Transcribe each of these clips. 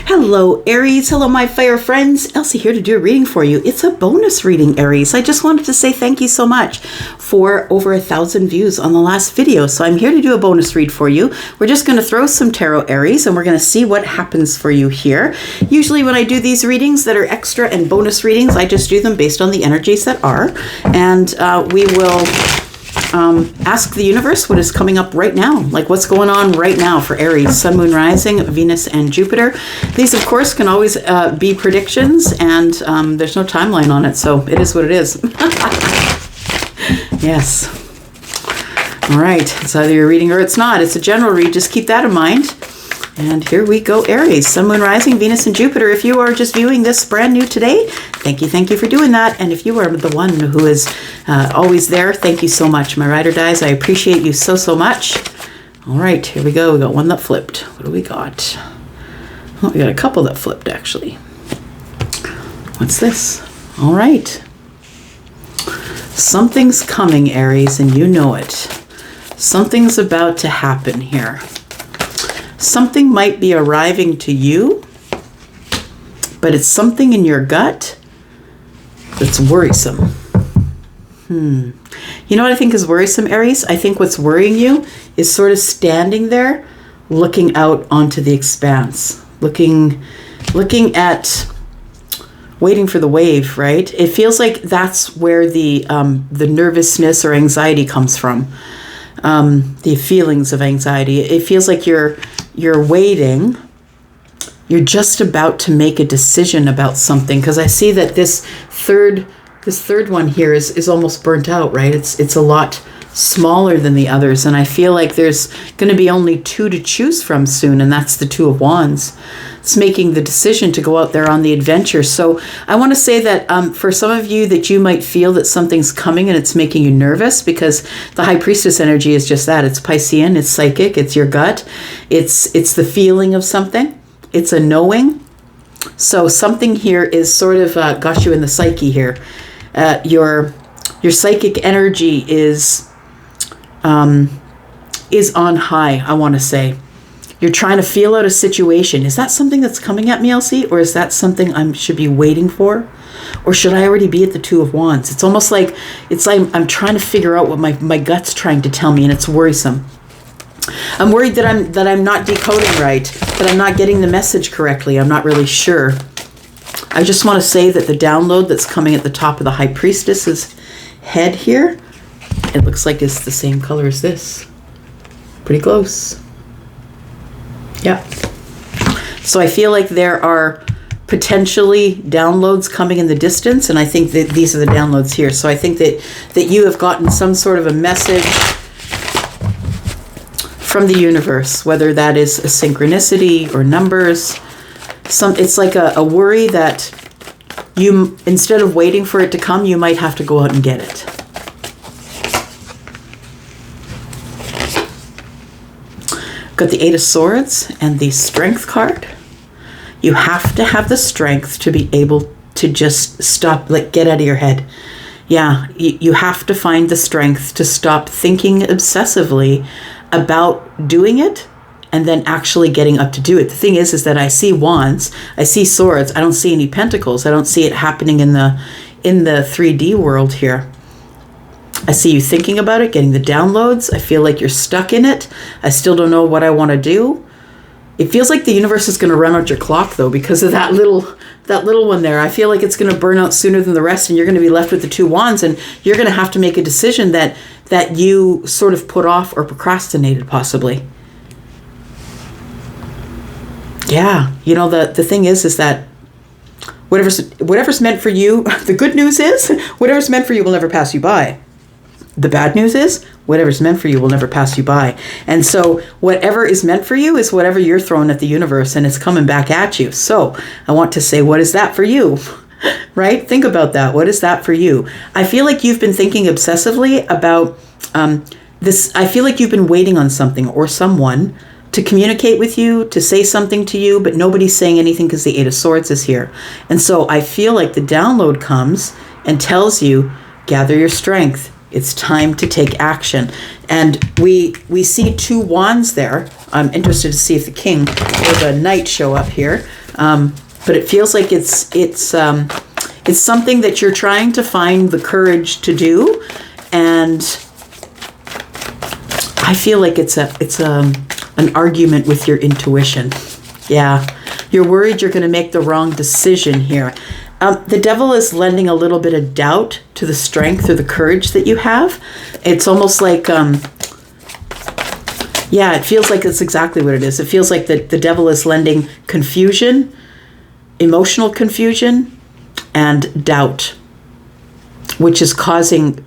Hello, Aries. Hello, my fire friends. Elsie here to do a reading for you. It's a bonus reading, Aries. I just wanted to say thank you so much for over 1,000 views on the last video. So I'm here to do a bonus read for you. We're just going to throw some tarot, Aries, and we're going to see what happens for you here. Usually when I do these readings that are extra and bonus readings, I just do them based on the energies that are. And we will ask the universe what is coming up right now, like what's going on right now for Aries, Sun, Moon, Rising, Venus, and Jupiter. These, of course, can always be predictions, and there's no timeline on it, so it is what it is. Yes. All right. It's either you're reading or it's not. It's a general read. Just keep that in mind. And here we go, Aries, Sun, Moon, Rising, Venus, and Jupiter. If you are just viewing this brand new today, thank you for doing that. And if you are the one who is always there, thank you so much. My ride or dies, I appreciate you so much. All right, here we go. We got one that flipped. What do we got? Oh, we got a couple that flipped, actually. What's this? All right. Something's coming, Aries, and you know it. Something's about to happen here. Something might be arriving to you, but it's something in your gut that's worrisome. You know what I think is worrisome, Aries? I think what's worrying you is sort of standing there, looking out onto the expanse, looking at, waiting for the wave, right? It feels like that's where the nervousness or anxiety comes from. The feelings of anxiety. It feels like you're waiting. You're just about to make a decision about something, because I see that this third one here is almost burnt out, right? It's a lot smaller than the others, and I feel like there's going to be only two to choose from soon, and that's the Two of Wands. It's making the decision to go out there on the adventure. So I want to say that for some of you that you might feel that something's coming and it's making you nervous, because the High Priestess energy is just that. It's Piscean, it's psychic, it's your gut, it's the feeling of something, it's a knowing. So something here is sort of got you in the psyche here. Your psychic energy is on high, I want to say. You're trying to feel out a situation. Is that something that's coming at me, Elsie? Or is that something I should be waiting for? Or should I already be at the Two of Wands? It's almost like I'm trying to figure out what my gut's trying to tell me, and it's worrisome. I'm worried that I'm not decoding right, that I'm not getting the message correctly. I'm not really sure. I just want to say that the download that's coming at the top of the High Priestess's head here, it looks like it's the same color as this. Pretty close. Yeah. So I feel like there are potentially downloads coming in the distance, and I think that these are the downloads here. So I think that you have gotten some sort of a message from the universe, whether that is a synchronicity or numbers. It's like a worry that you, instead of waiting for it to come, you might have to go out and get it. Got the Eight of Swords and the Strength card. You have to have the strength to be able to just stop, like get out of your head. Yeah, you have to find the strength to stop thinking obsessively about doing it and then actually getting up to do it. The thing is that I see wands, I see swords, I don't see any pentacles. I don't see it happening in the 3D world here. I see you thinking about it, getting the downloads. I feel like you're stuck in it. I still don't know what I want to do. It feels like the universe is going to run out your clock, though, because of that little one there. I feel like it's going to burn out sooner than the rest, and you're going to be left with the Two Wands, and you're going to have to make a decision that you sort of put off or procrastinated, possibly. Yeah, you know, the thing is that whatever's meant for you, the good news is whatever's meant for you will never pass you by. The bad news is whatever's meant for you will never pass you by. And so whatever is meant for you is whatever you're throwing at the universe, and it's coming back at you. So I want to say, what is that for you? Right? Think about that. What is that for you? I feel like you've been thinking obsessively about this. I feel like you've been waiting on something or someone to communicate with you, to say something to you, but nobody's saying anything because the Eight of Swords is here. And so I feel like the download comes and tells you, gather your strength. It's time to take action. And we see two wands there. I'm interested to see if the king or the knight show up here. But it feels like it's something that you're trying to find the courage to do, and I feel like it's an argument with your intuition. Yeah, you're worried you're going to make the wrong decision here. The devil is lending a little bit of doubt to the strength or the courage that you have. It's almost like, yeah, it feels like it's exactly what it is. It feels like the devil is lending confusion, emotional confusion, and doubt, which is causing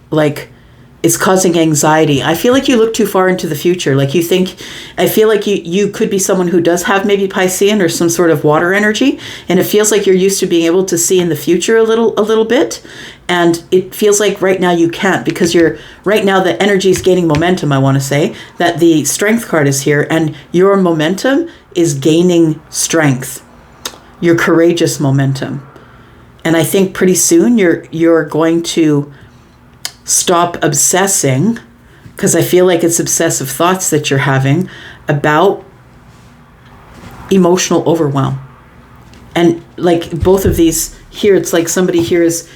anxiety. I feel like you look too far into the future. Like I feel like you could be someone who does have maybe Piscean or some sort of water energy. And it feels like you're used to being able to see in the future a little bit. And it feels like right now you can't, because right now the energy is gaining momentum. I want to say that the Strength card is here and your momentum is gaining strength. Your courageous momentum. And I think pretty soon you're going to stop obsessing, because I feel like it's obsessive thoughts that you're having about emotional overwhelm. And like both of these here, it's like somebody here is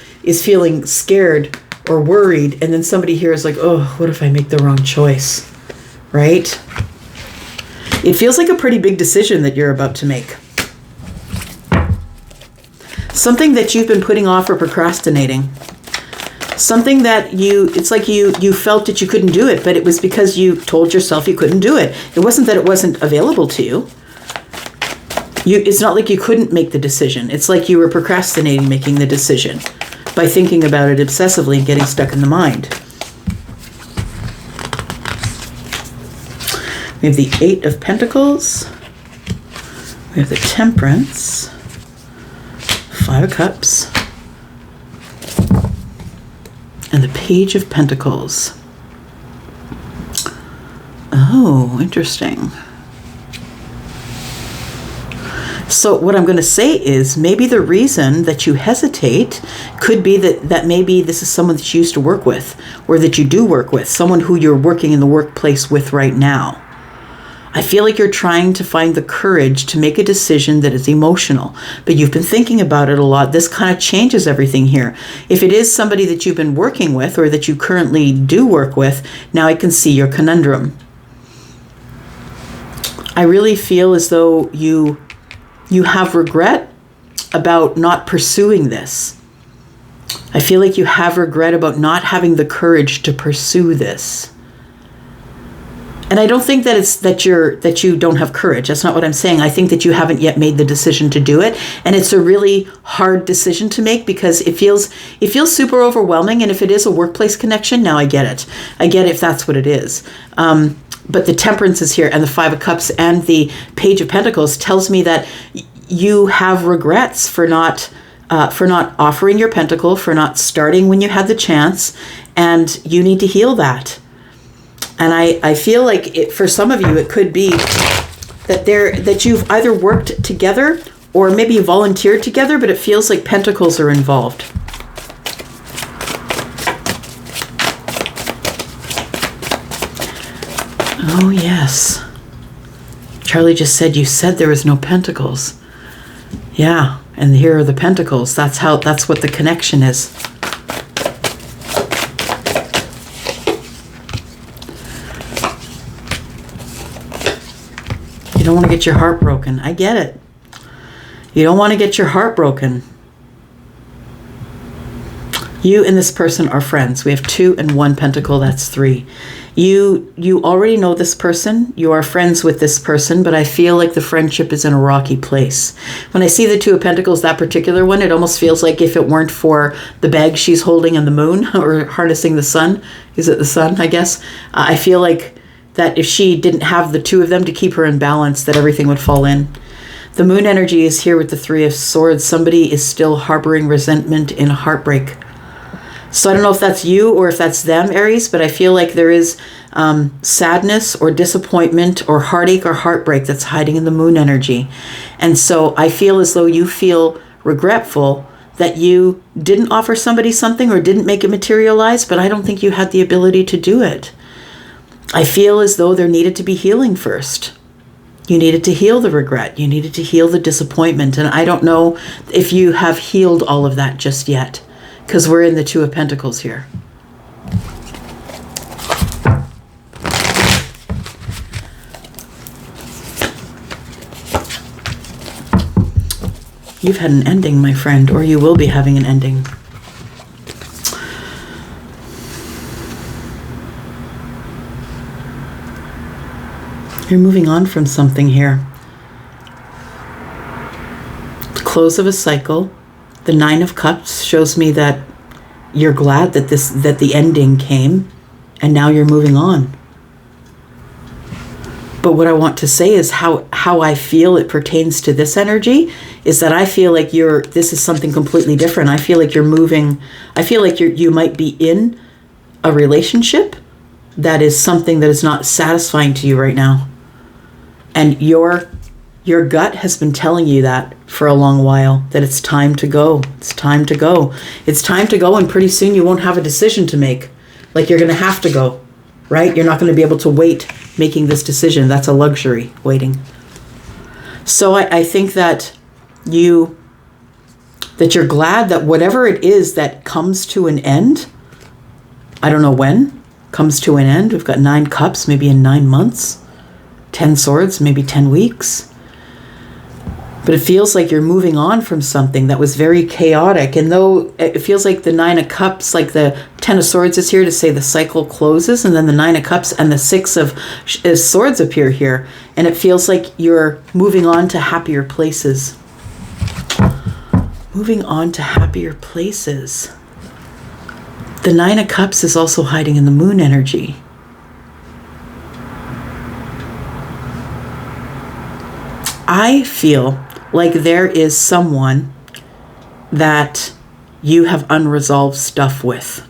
feeling scared or worried, and then somebody here is like, oh, what if I make the wrong choice, right? It feels like a pretty big decision that you're about to make. Something that you've been putting off or procrastinating. Something that it's like you felt that you couldn't do it, but it was because you told yourself you couldn't do it. It wasn't that it wasn't available to you. It's not like you couldn't make the decision. It's like you were procrastinating making the decision by thinking about it obsessively and getting stuck in the mind. We have the 8 of Pentacles. We have the Temperance. 5 of Cups. And the Page of Pentacles. Oh, interesting. So what I'm going to say is maybe the reason that you hesitate could be that maybe this is someone that you used to work with, or that you do work with, someone who you're working in the workplace with right now. I feel like you're trying to find the courage to make a decision that is emotional, but you've been thinking about it a lot. This kind of changes everything here. If it is somebody that you've been working with or that you currently do work with, now I can see your conundrum. I really feel as though you have regret about not pursuing this. I feel like you have regret about not having the courage to pursue this. And I don't think that it's that you don't have courage. That's not what I'm saying. I think that you haven't yet made the decision to do it, and it's a really hard decision to make because it feels super overwhelming. And if it is a workplace connection, now I get it. I get it if that's what it is. But the Temperance is here, and the 5 of Cups and the Page of Pentacles tells me that you have regrets for not offering your pentacle, for not starting when you had the chance, and you need to heal that. And I feel like for some of you, it could be that you've either worked together or maybe you volunteered together, but it feels like pentacles are involved. Oh, yes. Charlie just said you said there was no pentacles. Yeah, and here are the pentacles. That's what the connection is. You don't want to get your heart broken. I get it. You don't want to get your heart broken. You and this person are friends. We have 2 and 1 pentacle. That's 3. You already know this person. You are friends with this person, but I feel like the friendship is in a rocky place. When I see the 2 of Pentacles, that particular one, it almost feels like if it weren't for the bag she's holding and the moon, or harnessing the sun, is it the sun, I guess? I feel like that if she didn't have the 2 of them to keep her in balance, that everything would fall in. The moon energy is here with the 3 of Swords. Somebody is still harboring resentment and heartbreak. So I don't know if that's you or if that's them, Aries, but I feel like there is sadness or disappointment or heartache or heartbreak that's hiding in the moon energy. And so I feel as though you feel regretful that you didn't offer somebody something or didn't make it materialize, but I don't think you had the ability to do it. I feel as though there needed to be healing first. You needed to heal the regret. You needed to heal the disappointment. And I don't know if you have healed all of that just yet, because we're in the Two of Pentacles here. You've had an ending, my friend, or you will be having an ending. You're moving on from something here. The close of a cycle. The Nine of Cups shows me that you're glad that the ending came, and now you're moving on. But what I want to say is how I feel it pertains to this energy is that I feel like this is something completely different. I feel like you're moving. I feel like you might be in a relationship that is something that is not satisfying to you right now. And your gut has been telling you that for a long while, that it's time to go. It's time to go. It's time to go, and pretty soon you won't have a decision to make. Like, you're going to have to go, right? You're not going to be able to wait making this decision. That's a luxury, waiting. So I think that you're glad that whatever it is that comes to an end, I don't know when, comes to an end. We've got 9 cups, maybe in 9 months. 10 swords, maybe 10 weeks. But it feels like you're moving on from something that was very chaotic. And though it feels like the 9 of Cups, like the 10 of Swords is here to say the cycle closes, and then the 9 of Cups and the 6 of Swords appear here. And it feels like you're moving on to happier places. Moving on to happier places. The 9 of Cups is also hiding in the Moon energy. I feel like there is someone that you have unresolved stuff with.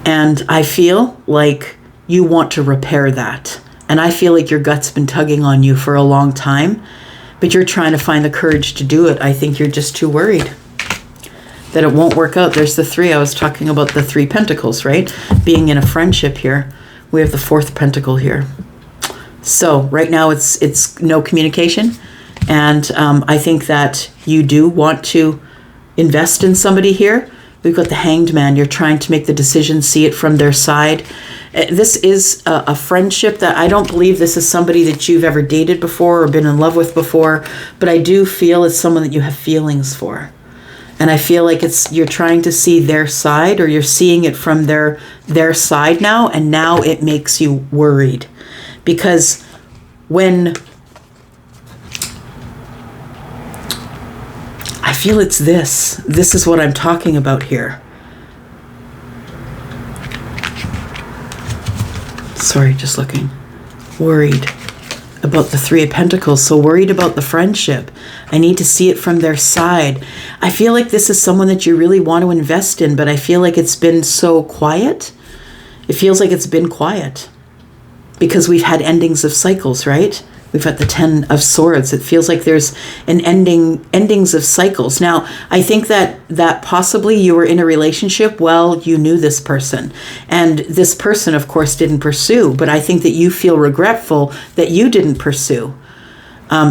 And I feel like you want to repair that. And I feel like your gut's been tugging on you for a long time, but you're trying to find the courage to do it. I think you're just too worried that it won't work out. There's the 3. I was talking about the 3 pentacles, right? Being in a friendship here. We have the 4th pentacle here. So right now it's no communication, and I think that you do want to invest in somebody here. We've got the Hanged Man. You're trying to make the decision, see it from their side. This is a friendship that I don't believe this is somebody that you've ever dated before or been in love with before, but I do feel it's someone that you have feelings for. And I feel like you're trying to see their side, or you're seeing it from their side now, and now it makes you worried. Because when I feel it's this is what I'm talking about here. Sorry, just looking. Worried about the 3 of Pentacles. So worried about the friendship. I need to see it from their side. I feel like this is someone that you really want to invest in, but I feel like it's been so quiet. It feels like it's been quiet. Because we've had endings of cycles, right? We've got the 10 of Swords. It feels like there's an endings of cycles. Now, I think that possibly you were in a relationship while you knew this person. And this person, of course, didn't pursue. But I think that you feel regretful that you didn't pursue.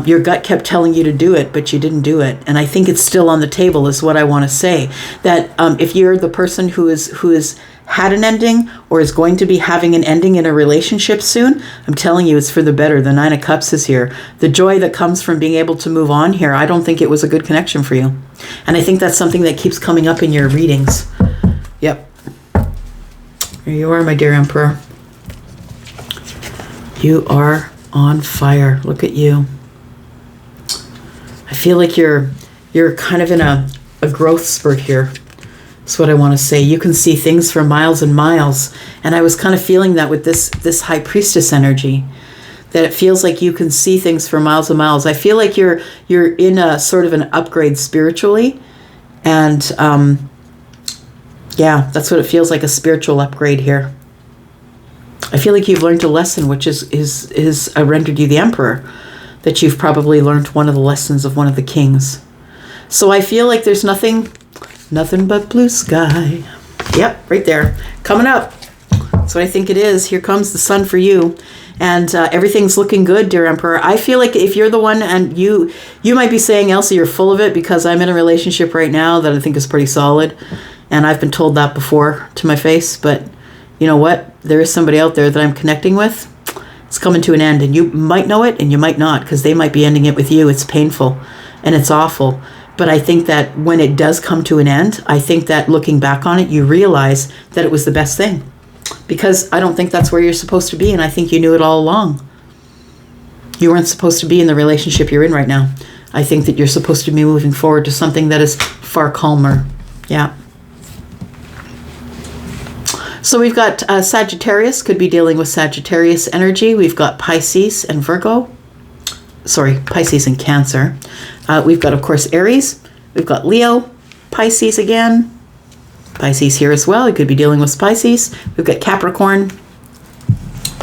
Your gut kept telling you to do it, but you didn't do it. And I think it's still on the table is what I want to say. That if you're the person who is had an ending or is going to be having an ending in a relationship soon, I'm telling you, it's for the better. The 9 of Cups is here. The joy that comes from being able to move on here, I don't think it was a good connection for you. And I think that's something that keeps coming up in your readings. Yep. Here you are, my dear Emperor. You are on fire. Look at you. I feel like you're kind of in a growth spurt here. That's what I want to say. You can see things for miles and miles. And I was kind of feeling that with this High Priestess energy, that it feels like you can see things for miles and miles. I feel like you're in a sort of an upgrade spiritually. And yeah, that's what it feels like, a spiritual upgrade here. I feel like you've learned a lesson, which is rendered you the Emperor, that you've probably learned one of the lessons of one of the kings. So I feel like there's nothing but blue sky. Yep, right there. Coming up. That's what I think it is. Here comes the sun for you. And everything's looking good, dear Emperor. I feel like if you're the one, and you might be saying, Elsie, you're full of it because I'm in a relationship right now that I think is pretty solid. And I've been told that before to my face. But you know what? There is somebody out there that I'm connecting with. It's coming to an end. And you might know it and you might not, because they might be ending it with you. It's painful and it's awful. But I think that when it does come to an end, I think that looking back on it, you realize that it was the best thing. Because I don't think that's where you're supposed to be. And I think you knew it all along. You weren't supposed to be in the relationship you're in right now. I think that you're supposed to be moving forward to something that is far calmer. Yeah. So we've got Sagittarius, could be dealing with Sagittarius energy. We've got Pisces and Virgo. Sorry, Pisces and Cancer. We've got, of course, Aries. We've got Leo, Pisces again. Pisces here as well. You could be dealing with Pisces. We've got Capricorn.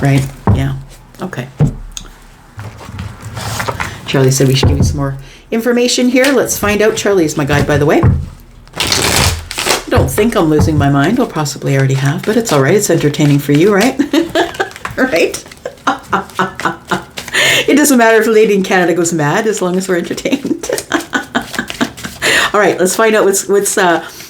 Right, yeah, okay. Charlie said we should give you some more information here. Let's find out. Charlie is my guide, by the way. I don't think I'm losing my mind. I'll possibly already have, but it's all right. It's entertaining for you, right? Right? It doesn't matter if a lady in Canada goes mad as long as we're entertained. All right, let's find out what's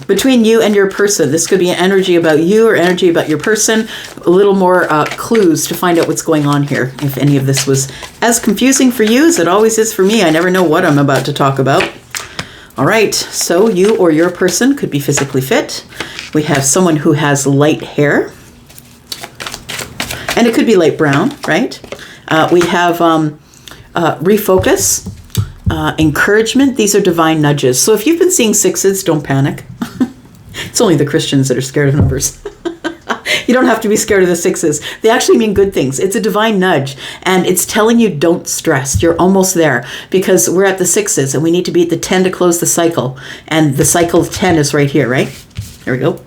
between you and your person. This could be an energy about you or energy about your person. A little more clues to find out what's going on here. If any of this was as confusing for you as it always is for me. I never know what I'm about to talk about. All right, so you or your person could be physically fit. We have someone who has light hair. And it could be light brown, right? We have refocus, encouragement. These are divine nudges. So if you've been seeing sixes, don't panic. It's only the Christians that are scared of numbers. You don't have to be scared of the sixes. They actually mean good things. It's a divine nudge. And it's telling you don't stress. You're almost there. Because we're at the sixes and we need to be at the 10 to close the cycle. And the cycle of 10 is right here, right? Here we go.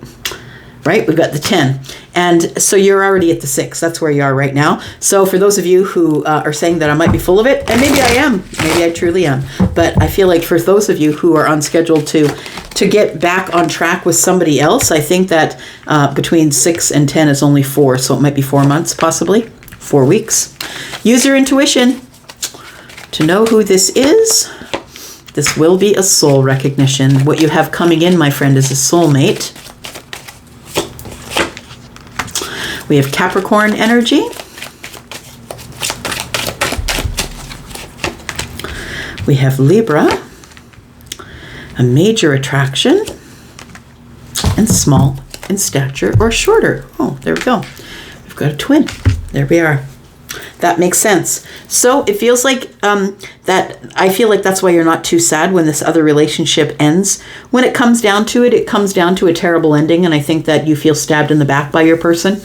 Right? We've got the 10. And so you're already at the 6. That's where you are right now. So for those of you who are saying that I might be full of it, and maybe I am. Maybe I truly am. But I feel like for those of you who are on schedule to get back on track with somebody else, I think that between 6 and 10 is only 4. So it might be 4 months, possibly 4 weeks. Use your intuition to know who this is. This will be a soul recognition. What you have coming in, my friend, is a soulmate. We have Capricorn energy. We have Libra, a major attraction, and small in stature or shorter. Oh, there we go. We've got a twin. There we are. That makes sense. So it feels like I feel like that's why you're not too sad when this other relationship ends. When it comes down to it, it comes down to a terrible ending, and I think that you feel stabbed in the back by your person,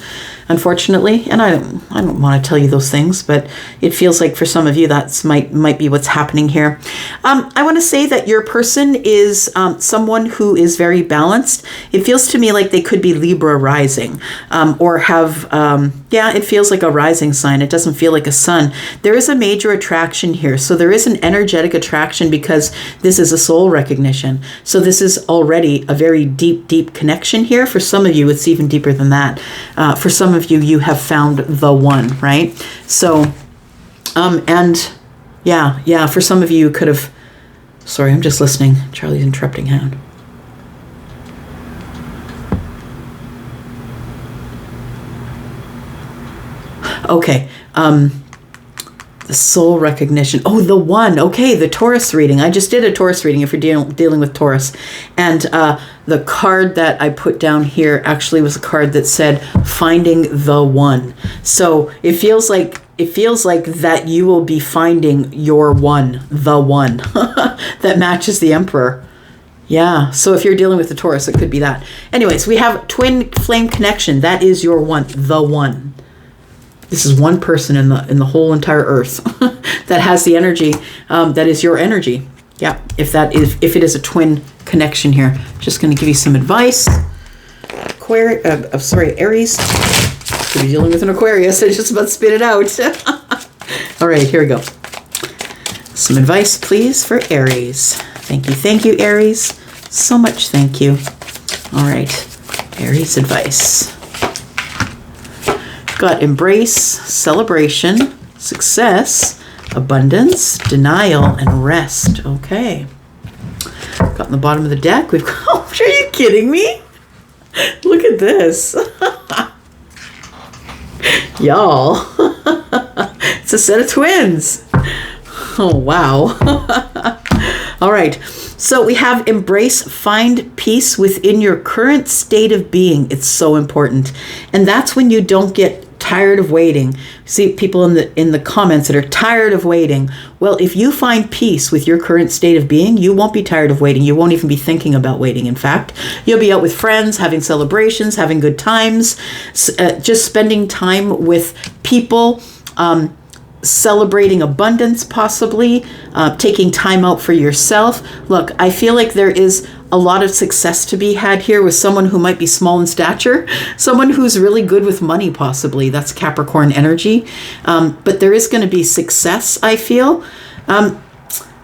unfortunately. And I don't want to tell you those things, but it feels like for some of you that's might be what's happening here. I want to say that your person is someone who is very balanced. It feels to me like they could be Libra rising, or have it feels like a rising sign. It doesn't feel like a sun. There is a major attraction here. So there is an energetic attraction because this is a soul recognition. So this is already a very deep, deep connection here. For some of you, it's even deeper than that. For some of you, you have found the one, right? So, for some of you could have, sorry, I'm just listening. Charlie's interrupting hand. Okay. The soul recognition. Oh, the one. Okay, the Taurus reading. I just did a Taurus reading if you're dealing with Taurus. And the card that I put down here actually was a card that said finding the one. So it feels like that you will be finding your one, the one that matches the Emperor. Yeah, so if you're dealing with the Taurus, it could be that. Anyways, we have twin flame connection. That is your one, the one. This is one person in the whole entire earth that has the energy that is your energy. Yeah, if it is a twin connection here. Just going to give you some advice. Aries. Could be dealing with an Aquarius. I just about spit it out. All right, here we go. Some advice, please, for Aries. Thank you, Aries. So much thank you. All right, Aries advice. Got embrace, celebration, success, abundance, denial, and rest. Okay. Got in the bottom of the deck, we've got, oh, are you kidding me? Look at this. Y'all. It's a set of twins. Oh, wow. All right. So we have embrace, find peace within your current state of being. It's so important. And that's when you don't get tired of waiting. See people in the comments that are tired of waiting. Well, if you find peace with your current state of being, you won't be tired of waiting. You won't even be thinking about waiting. In fact, you'll be out with friends, having celebrations, having good times, just spending time with people, celebrating abundance, possibly taking time out for yourself. Look, I feel like there is a lot of success to be had here with someone who might be small in stature, someone who's really good with money, possibly. That's Capricorn energy. But there is going to be success, I feel.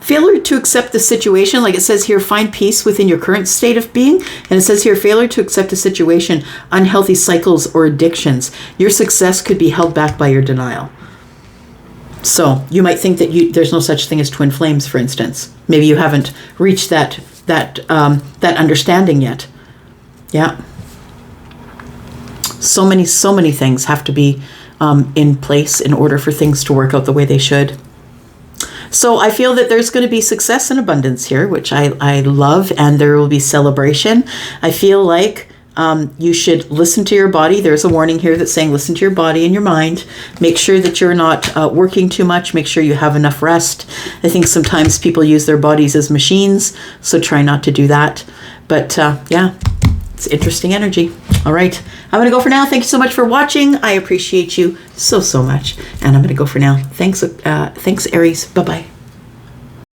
Failure to accept the situation, like it says here, find peace within your current state of being. And it says here, failure to accept a situation, unhealthy cycles or addictions. Your success could be held back by your denial. So you might think that there's no such thing as twin flames, for instance. Maybe you haven't reached that understanding yet. Yeah. So many things have to be in place in order for things to work out the way they should. So I feel that there's going to be success and abundance here, which I love, and there will be celebration. I feel like you should listen to your body. There's a warning here that's saying listen to your body and your mind. Make sure that you're not working too much. Make sure you have enough rest. I think sometimes people use their bodies as machines, so try not to do that. But yeah, it's interesting energy. All right, I'm going to go for now. Thank you so much for watching. I appreciate you so much. And I'm going to go for now. Thanks, Aries. Bye-bye.